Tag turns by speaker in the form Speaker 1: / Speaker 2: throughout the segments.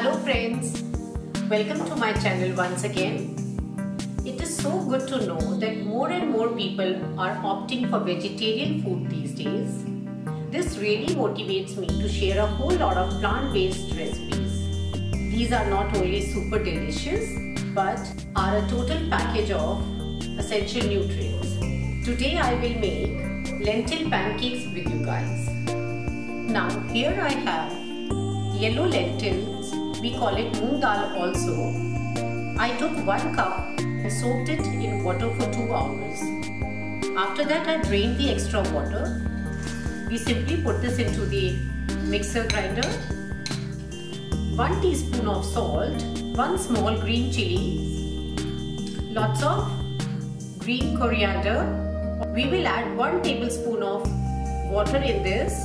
Speaker 1: Hello friends, welcome to my channel once again. It is so good to know that more and more people are opting for vegetarian food these days. This really motivates me to share a whole lot of plant-based recipes. These are not only super delicious but are a total package of essential nutrients. Today I will make lentil pancakes with you guys. Now here I have yellow lentils, we call it moong dal also. I took 1 cup and soaked it in water for 2 hours. After that I drained the extra water. We simply put this into the mixer grinder. 1 teaspoon of salt, 1 small green chili, lots of green coriander. We will add 1 tablespoon of water in this.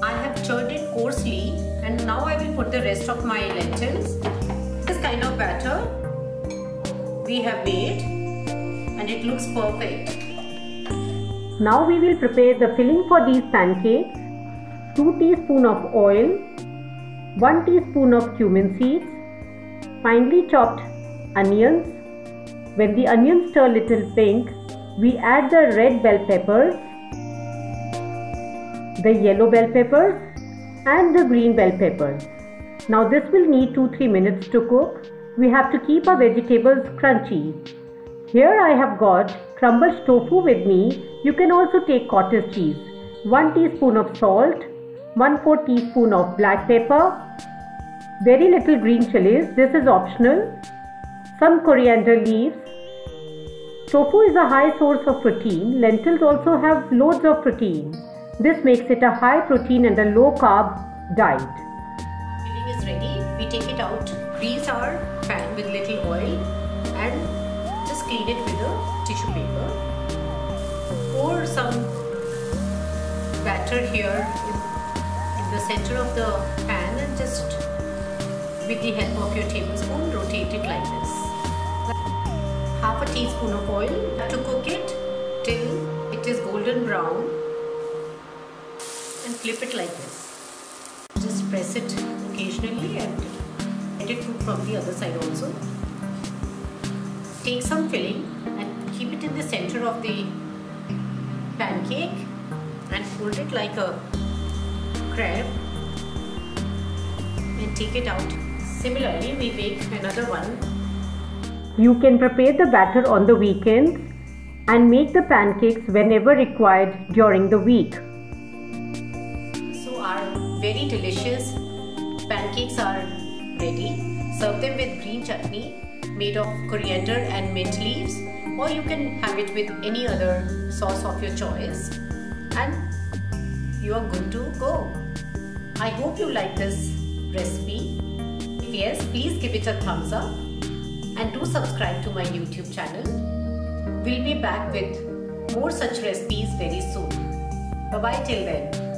Speaker 1: I have churned it coarsely and now I will put the rest of my lentils. This kind of batter we have made and it looks perfect.
Speaker 2: Now we will prepare the filling for these pancakes. 2 teaspoons of oil, 1 teaspoon of cumin seeds, finely chopped onions. When the onions turn little pink, we add the red bell peppers, the yellow bell peppers and the green bell peppers. Now this will need 2-3 minutes to cook. We have to keep our vegetables crunchy. Here I have got crumbled tofu with me. You can also take cottage cheese. 1 teaspoon of salt, 1/4 teaspoon of black pepper, very little green chilies, this is optional, some coriander leaves. Tofu is a high source of protein. Lentils also have loads of protein. This makes it a high protein and a low carb diet.
Speaker 1: Filling is ready. We take it out, grease our pan with little oil and just clean it with a tissue paper. Pour some batter here in the center of the pan and just with the help of your tablespoon rotate it like this. Half a teaspoon of oil to cook it till it is golden brown and flip it like this. Just press it occasionally and let it cook from the other side also. Take some filling and keep it in the center of the pancake and fold it like a crab and take it out. Similarly, we make another one.
Speaker 2: You can prepare the batter on the weekends and make the pancakes whenever required during the week.
Speaker 1: So our very delicious pancakes are ready. Serve them with green chutney made of coriander and mint leaves, or you can have it with any other sauce of your choice and you are good to go. I hope you like this recipe. If yes, please give it a thumbs up and do subscribe to my YouTube channel. We'll be back with more such recipes very soon. Bye bye till then.